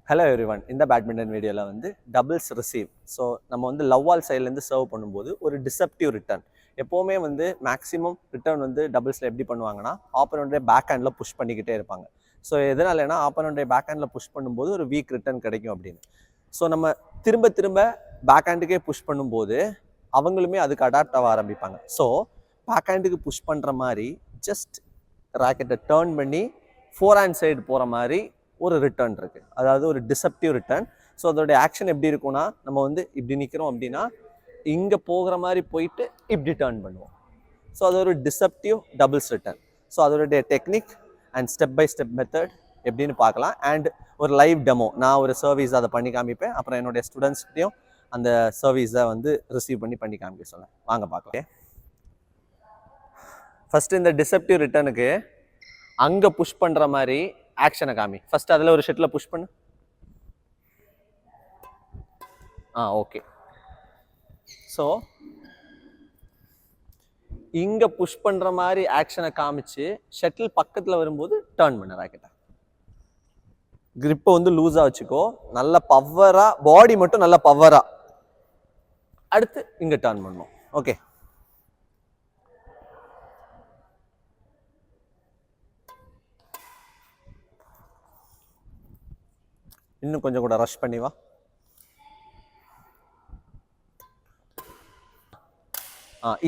Hello everyone. இந்த badminton வீடியோவில் வந்து டபுள்ஸ் ரிசீவ். ஸோ நம்ம வந்து லவ் வால் சைட்லேருந்து சர்வ் பண்ணும்போது ஒரு டிசப்டிவ் ரிட்டர்ன். எப்போவுமே வந்து மேக்ஸிமம் ரிட்டர்ன் வந்து டபுள்ஸில் எப்படி பண்ணுவாங்கன்னா ஆப்போனண்ட்டே பேக் ஹேண்டில் புஷ் பண்ணிக்கிட்டே இருப்பாங்க. ஸோ எதனாலனா ஆப்போனண்ட்டே பேக் ஹேண்டில் புஷ் பண்ணும்போது ஒரு வீக் ரிட்டர்ன் கிடைக்கும் அப்படின்னு. ஸோ நம்ம திரும்ப திரும்ப பேக் ஹேண்டுக்கே புஷ் பண்ணும்போது அவங்களுமே அதுக்கு அடாப்ட் ஆக ஆரம்பிப்பாங்க. ஸோ பேக் ஹேண்டுக்கு புஷ் பண்ணுற மாதிரி ஜஸ்ட் ராக்கெட்டை டேர்ன் பண்ணி ஃபோர் ஹேண்ட் சைடு போகிற மாதிரி ஒரு ரிட்டர்ன் இருக்குது. அதாவது ஒரு டிசப்டிவ் ரிட்டர்ன். ஸோ அதோடைய ஆக்ஷன் எப்படி இருக்கும்னா, நம்ம வந்து இப்படி நிற்கிறோம் அப்படின்னா இங்கே போகிற மாதிரி போயிட்டு இப்படி டேர்ன் பண்ணுவோம். ஸோ அது ஒரு டிசப்டிவ் டபுள்ஸ் ரிட்டர்ன். ஸோ அதோடைய technique and step by step method எப்படின்னு பார்க்கலாம். அண்ட் ஒரு லைவ் டெமோ, நான் ஒரு சர்வீஸ் அதை பண்ணி காமிப்பேன். அப்புறம் என்னுடைய ஸ்டூடெண்ட்ஸ்கிட்டையும் அந்த சர்வீஸை வந்து ரிசீவ் பண்ணி காமிக்க சொல்ல வாங்க பார்க்கலாம். ஃபர்ஸ்ட் இந்த டிசப்டிவ் ரிட்டர்னுக்கு அங்கே புஷ் பண்ணுற மாதிரி ஆக்ஷனை காமி. ஃபர்ஸ்ட் அதில் ஒரு ஷெட்டில் புஷ் பண்ணு. ஓகே. ஸோ இங்கே புஷ் பண்ணுற மாதிரி ஆக்ஷனை காமிச்சு ஷட்டில் பக்கத்தில் வரும்போது டேர்ன் பண்ண ராக்கெட்டை. கிரிப்பை வந்து லூஸாக வச்சுக்கோ, நல்ல பவராக, பாடி மட்டும் நல்ல பவராக. அடுத்து இங்கே டேர்ன் பண்ணணும். ஓகே. இன்னும் கொஞ்சம் கூட ரஷ் பண்ணி வா.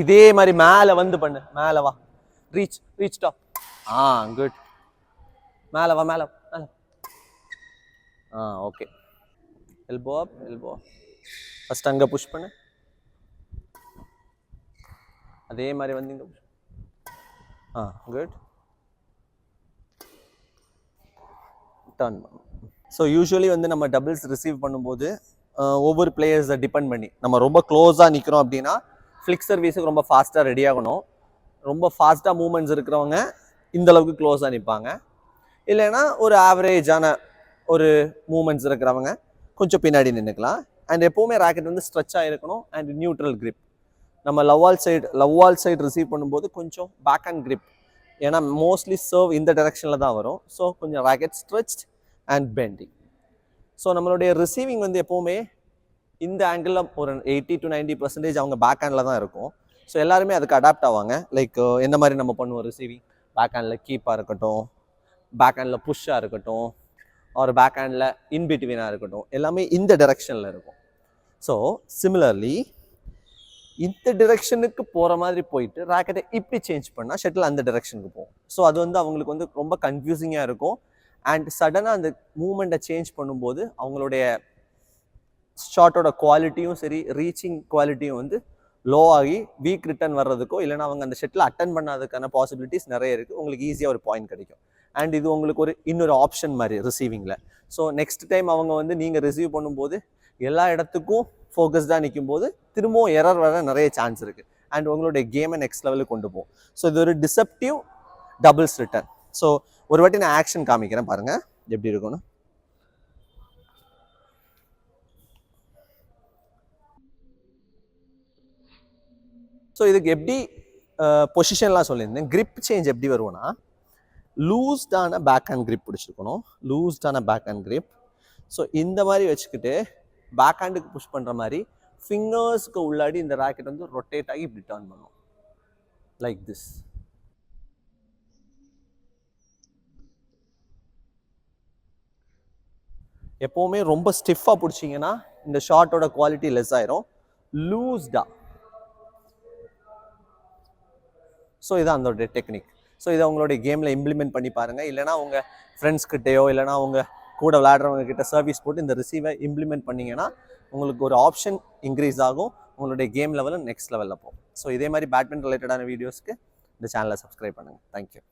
இதே மாதிரி மேலே வந்து பண்ணு. மேலே வா. Reach top. குட். மேலே வா, மேலே மேலே. ஓகே. எல்போ அப், எல்போ. ஃபர்ஸ்ட் அங்கே புஷ் பண்ணு. அதே மாதிரி வந்து இங்கே குட். டர்ன் பண்ணு. ஸோ யூஸ்வலி வந்து நம்ம டபுள்ஸ் ரிசீவ் பண்ணும்போது ஒவ்வொரு பிளேயர்ஸை டிபெண்ட் பண்ணி நம்ம ரொம்ப க்ளோஸாக நிற்கிறோம் அப்படின்னா ஃப்ளிக் சர்வீஸுக்கு ரொம்ப ஃபாஸ்ட்டாக ரெடி ஆகணும். ரொம்ப ஃபாஸ்ட்டாக மூமெண்ட்ஸ் இருக்கிறவங்க இந்த அளவுக்கு க்ளோஸாக நிற்பாங்க. இல்லைன்னா ஒரு ஆவரேஜான ஒரு மூமெண்ட்ஸ் இருக்கிறவங்க கொஞ்சம் பின்னாடி நின்றுக்கலாம். அண்ட் எப்போவுமே ராக்கெட் வந்து ஸ்ட்ரெச் ஆகிருக்கணும். And neutral grip. நம்ம லவ் வால் சைடு ரிசீவ் பண்ணும்போது கொஞ்சம் பேக் ஹேண்ட் கிரிப். ஏன்னா மோஸ்ட்லி சர்வ் இந்த டைரெக்ஷனில் தான் வரும். ஸோ கொஞ்சம் racket stretched and bending. So நம்மளுடைய ரிசீவிங் வந்து எப்போவுமே இந்த ஆங்கிளில் ஒரு 80 to 90% அவங்க பேக் ஹேண்டில் தான் இருக்கும். ஸோ எல்லாருமே அதுக்கு அடாப்ட் ஆவாங்க. லைக் எந்த மாதிரி நம்ம பண்ணுவோம் ரிசீவிங், பேக் ஹேண்டில் கீப்பாக இருக்கட்டும், பேக் ஹேண்டில் புஷ்ஷாக இருக்கட்டும், ஒரு பேக் ஹேண்டில் இன்பிட்வீனாக இருக்கட்டும், எல்லாமே இந்த டைரெக்ஷனில் இருக்கும். ஸோ சிமிலர்லி இந்த டிரெக்ஷனுக்கு போகிற மாதிரி போயிட்டு ராக்கெட்டை இப்படி சேஞ்ச் பண்ணால் ஷட்டில் அந்த டிரெக்ஷனுக்கு போகும். ஸோ அது வந்து அவங்களுக்கு வந்து ரொம்ப கன்ஃபியூசிங்காக இருக்கும். அண்ட் சடனாக அந்த மூமெண்ட்டை சேஞ்ச் பண்ணும்போது அவங்களுடைய ஷாட்டோட குவாலிட்டியும் சரி, ரீச்சிங் குவாலிட்டியும் வந்து லோ ஆகி வீக் ரிட்டர்ன் வர்றதுக்கோ இல்லைனா அவங்க அந்த ஷட்டில் அட்டன் பண்ணாததுக்கான பாசிபிலிட்டிஸ் நிறைய இருக்குது. உங்களுக்கு ஈஸியாக ஒரு பாயிண்ட் கிடைக்கும். அண்ட் இது உங்களுக்கு இன்னொரு ஆப்ஷன் மாதிரி ரிசீவிங்கில். ஸோ நெக்ஸ்ட் டைம் அவங்க வந்து நீங்கள் ரிசீவ் பண்ணும்போது எல்லா இடத்துக்கும் ஃபோக்கஸ்டாக நிற்கும் போது திரும்பவும் எரர் வர நிறைய சான்ஸ் இருக்குது. அண்ட் உங்களுடைய கேமை நெக்ஸ்ட் லெவலுக்கு கொண்டு போகும். ஸோ இது ஒரு டிசப்டிவ் டபுள்ஸ் ரிட்டர்ன். ஸோ ஒரு வாட்டி நான் ஆக்ஷன் காமிக்கிறேன் பாருங்கள் எப்படி இருக்கும்னு. ஸோ இதுக்கு எப்படி பொசிஷன்லாம் சொல்லியிருந்தேன். கிரிப் சேஞ்ச் எப்படி வருவோன்னா, லூஸ்டான பேக் ஹேண்ட் கிரிப் பிடிச்சிருக்கணும். லூஸ்டான பேக் ஹேண்ட் கிரிப். ஸோ இந்த மாதிரி வச்சுக்கிட்டு பேக் ஹேண்டுக்கு புஷ் பண்ணுற மாதிரி ஃபிங்கர்ஸ்க்கு உள்ளாடி இந்த ராக்கெட் வந்து ரொட்டேட் ஆகி இப்படி டர்ன் பண்ணும். Like this. எப்போவுமே ரொம்ப ஸ்டிஃபாக பிடிச்சிங்கன்னா இந்த ஷாட்டோட குவாலிட்டி லெஸ் ஆயிரும். லூஸ்டா. ஸோ இதான் அதோடைய டெக்னிக். ஸோ இதை உங்களுடைய கேமில் இம்ப்ளிமெண்ட் பண்ணி பாருங்கள். இல்லைனா உங்கள் ஃப்ரெண்ட்ஸ்கிட்டையோ இல்லைனா உங்கள் கூட விளையாடுறவங்க கிட்ட சர்வீஸ் போட்டு இந்த ரிசீவை இம்ப்ளிமெண்ட் பண்ணிங்கன்னா உங்களுக்கு ஒரு ஆப்ஷன் இன்க்ரீஸ் ஆகும். உங்களுடைய கேம் லெவலும் நெக்ஸ்ட் லெவலில் போகும். ஸோ இதே மாதிரி பேட்மிண்டன் ரிலேட்டடான வீடியோஸ்க்கு இந்த சேனலை சப்ஸ்கிரைப் பண்ணுங்கள். தேங்க்யூ.